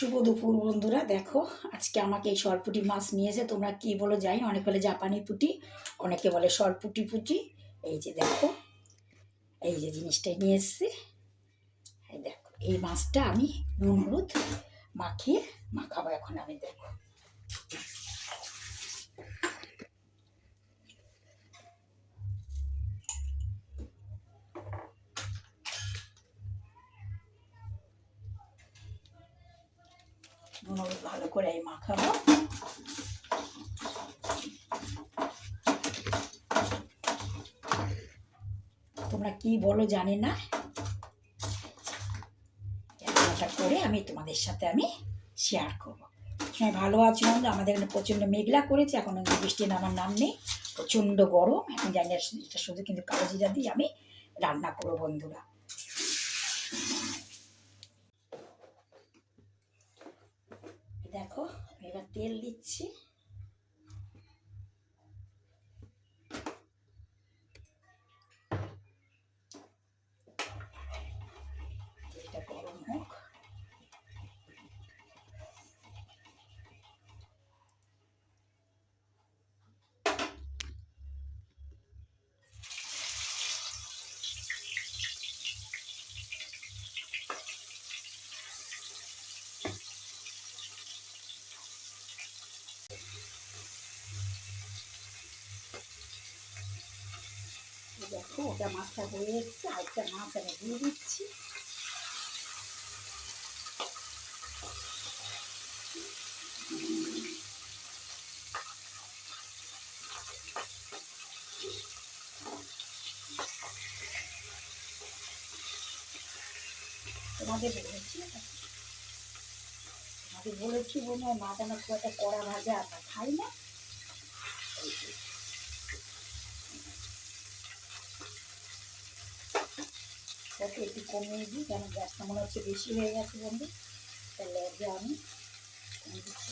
শুভ দুপুর বন্ধুরা। দেখো আজকে আমাকে এই সরপুঁটি মাছ নিয়েছে, তোমরা কি বলো জানি না, অনেকে বলে জাপানি পুঁটি, অনেকে বলে সরপুঁটি পুঁটি। এই যে দেখো, এই যে জিনিসটা নিয়ে এসছে, এই দেখো এই মাছটা আমি নুন হলুদ মাখিয়ে মাখাবো এখন। আমি দেখো নুন হলুদ ভালো করে এই মাখাবো। তোমরা কি বলো জানি না, রান্নাটা করে আমি তোমাদের সাথে আমি শেয়ার করবো। সবাই ভালো আছো? আমাদের এখানে প্রচণ্ড মেঘলা করেছে, এখন বৃষ্টি নামার নাম নেই, প্রচণ্ড গরম। এখন জানি না, এটা শুধু কিন্তু কালো জিরা দিয়ে আমি রান্না করবো বন্ধুরা। দেখো আমি এবার তেল দিচ্ছি। তেলটা গরম হোক। দেখো ওটা মাছটা হয়ে এসছে, আরেকটা মাছ আমি দিয়ে দিচ্ছি। তোমাদের বলেছি মনে হয় মাছ আমার খুব একটা কড়া ভাজা আমরা খাই না। ওকে একটু কমিয়ে দিই, কেন গ্যাসটা মনে হচ্ছে বেশি হয়ে গেছে বন্ধু, তাহলে যে আমি কমিয়ে দিচ্ছি।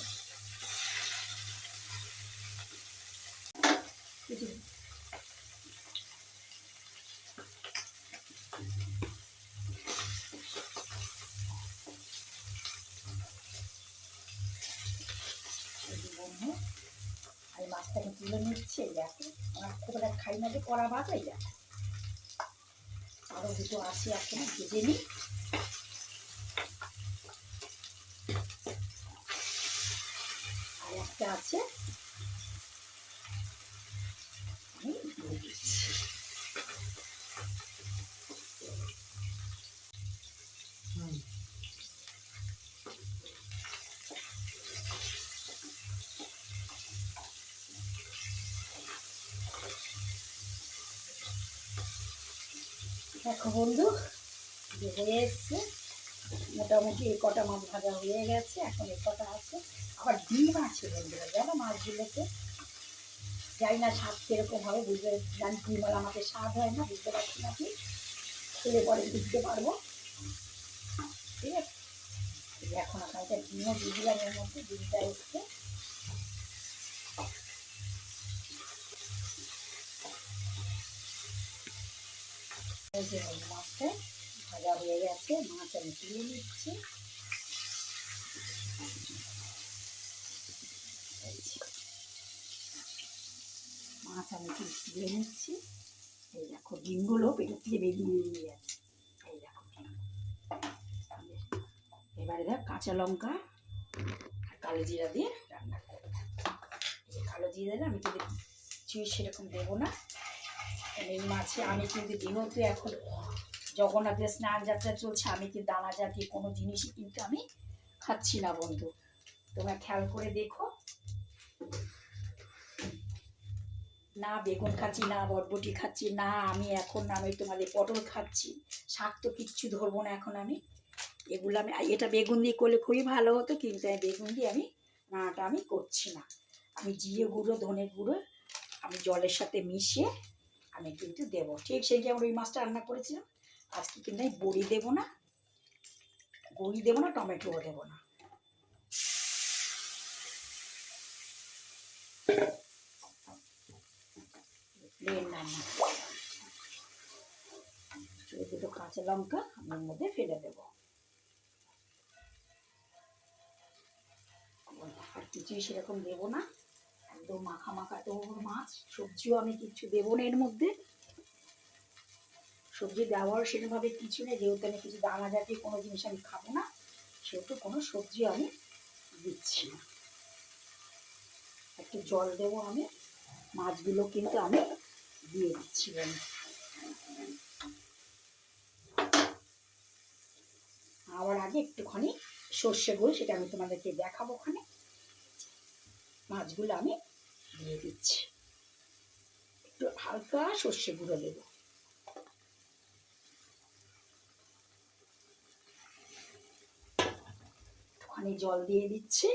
বন্ধু আমি মাছটাকে তুলে নিচ্ছি। দেখো আমার খুব একটা খাই না যে কড়া ভাজা, এই দেখো আরও দুটো আছে, এখন ভেজে নিই। আর একটা আছে আমি দিয়ে দিচ্ছি। দেখো বন্ধু হয়ে এসছে, মোটামুটি এই কটা মাছ ভাজা হয়ে গেছে, এখন এই কটা আছে। আবার ডিম আছে বন্ধুরা, জানো মাছগুলোতে জানি না স্বাদ কিরকম হবে, বুঝতে জানি ডিমওয়ালা আমাকে স্বাদ হয় না, বুঝতে পারছি না, কি খেলে পরে বুঝতে পারবো। ঠিক আছে, এখন আপনাকে ডিমও দিয়ে দিলাম, এর মধ্যে ডিমটা এসছে। এই যে মাছটা ভাজা হয়ে গেছে, মাছ আমি তুলে নিচ্ছি। মাছ আমি তুলে নিচ্ছি। এই দেখো ডিমগুলো পেটের থেকে বেরিয়ে গেছে, এই দেখো। এবারে দেখ কাঁচা লঙ্কা আর কালো জিরা দিয়ে রান্না করবো। এই কালো জিরা দিলে আমি কিন্তু কিছুই সেরকম দেবো না, এই মাছে আমি কিন্তু যেহেতু এখন জগন্নাথের স্নান যাত্রা চলছে, আমি কিন্তু দানা জাতীয় কোনো জিনিসই কিন্তু আমি খাচ্ছি না বন্ধু। তোমরা খেয়াল করে দেখো, না বেগুন খাচ্ছি, না বরবটি খাচ্ছি, না আমি তোমাদের পটল খাচ্ছি, শাক তো কিচ্ছু ধরবো না এখন আমি। এগুলো আমি, এটা বেগুন দিয়ে করলে খুবই ভালো হতো, কিন্তু আমি বেগুন দিয়ে আমি রান্নাটা আমি করছি না। আমি জিরে গুঁড়ো ধনে গুঁড়ো আমি জলের সাথে মিশিয়ে আমি কিন্তু দেবো, ঠিক সেই যেমন ওই মাছটা রান্না করেছিলাম। আজকে কিন্তু আমি বড়ি দেবো না, টমেটোও দেবো না। প্লেন রান্না, দুটো কাঁচা লঙ্কা আমি এর মধ্যে ফেলে দেবো। কিছুই সেরকম দেবো না, একদম মাখা মাখা তোর মাছ। সবজিও আমি কিছু দেবো না এর মধ্যে, সবজি দেওয়ার সেরকমভাবে কিছু নেই, যেহেতু আমি কিছু দানা জাতীয় কোনো জিনিস আমি খাবো না, সেহেতু কোনো সবজি আমি দিচ্ছি না। একটু জল দেবো আমি, মাছগুলো কিন্তু আমি দিয়ে দিচ্ছি। আবার আগে একটুখানি সর্ষে গুঁড়ো, সেটা আমি তোমাদেরকে দেখাবো। ওখানে মাছগুলো আমি দিয়ে দিচ্ছি, একটু হালকা সর্ষে গুঁড়ো দেবো। একটুখানি জল দিয়ে দিচ্ছি।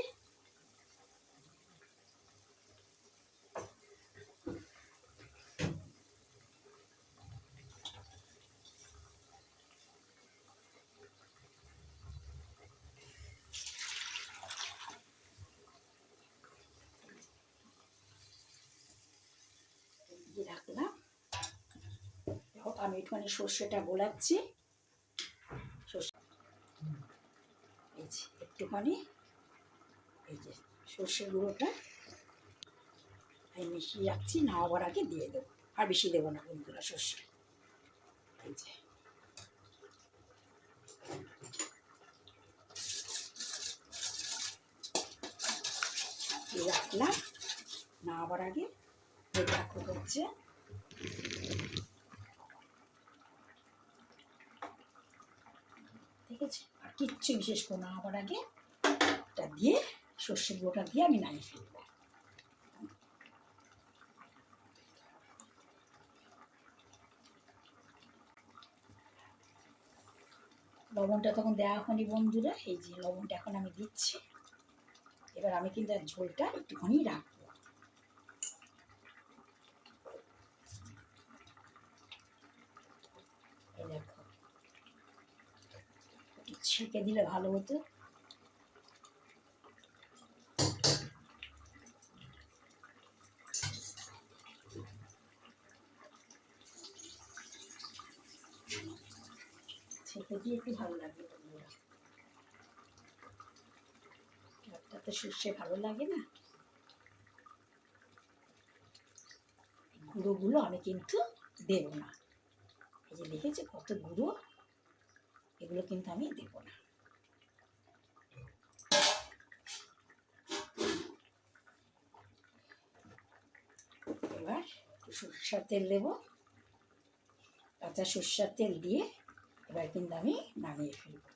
রাখলাম, আমি একটুখানি সর্ষেটা গোলাচ্ছি। সর্ষে এই যে একটুখানি এই যে সর্ষের গুঁড়োটা আমি মিশিয়ে রাখছি, নামাবার আগে দিয়ে দেবো। আর বেশি দেবো না বন্ধুরা সর্ষে। এই যে রাখলাম, নামাবার আগে দেখো হচ্ছে। ঠিক আছে, আর কিচ্ছু বিশেষ করে নামাবার আগে এটা দিয়ে সর্ষের গুঁড়োটা দিয়ে আমি নামিয়ে ফেলবো। লবণটা তখন দেওয়া হয়নি বন্ধুরা, এই যে লবণটা এখন আমি দিচ্ছি। এবার আমি কিন্তু ঝোলটা একটুখানি রাখবো। এই দেখো, একটু ছেঁকে দিলে ভালো হতো। ছেঁকে দিয়ে একটু ভালো লাগবে বন্ধুরা, একটাতে সর্ষে ভালো লাগে না। গুঁড়োগুলো আমি কিন্তু দেবো না, এই যে দেখেছি কত গুঁড়ো, এগুলো কিন্তু আমি দেবো না। এবার একটু সরষের তেল দেবো, কাঁচা সরষের তেল দিয়ে এবার কিন্তু আমি নামিয়ে ফেলবো,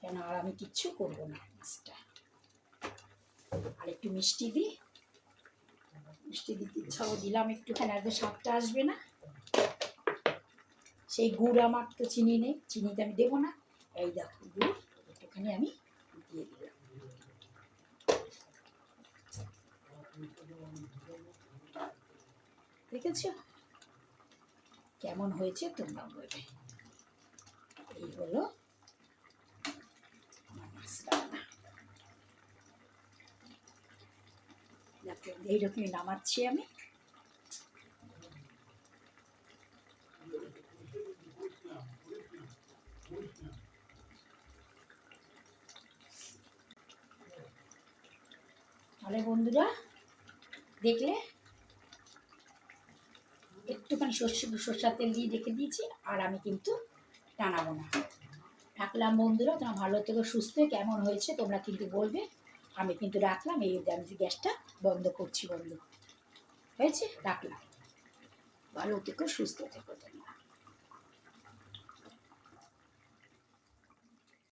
কেন আর আমি কিচ্ছু করবো না মাছটা। আর একটু মিষ্টি দিই, মিষ্টি দিতে ইচ্ছাও দিলাম একটুখানি, আর তো স্বাদটা আসবে না। সেই গুড় আমার তো চিনি নেই, চিনিতে আমি দেবো না। এই দেখো গুড় একটুখানি আমি দিয়ে দিলাম। দেখেছ কেমন হয়েছে তোমরা বলবে। এই হলো আমার মাছ রান্না। দেখো এইরকমই নামাচ্ছি আমি। তাহলে বন্ধুরা দেখলে, একটুখানি সর্ষের তেল দিয়ে রেখে দিয়েছি, আর আমি কিন্তু টানাবো না। রাখলাম বন্ধুরা, তোমরা ভালো থেকো, সুস্থ। কেমন হয়েছে তোমরা কিন্তু বলবে। আমি কিন্তু রাখলাম, এই আমি গ্যাসটা বন্ধ করছি। বন্ধ হয়েছে, রাখলাম। ভালো থেকো, সুস্থ থেকো।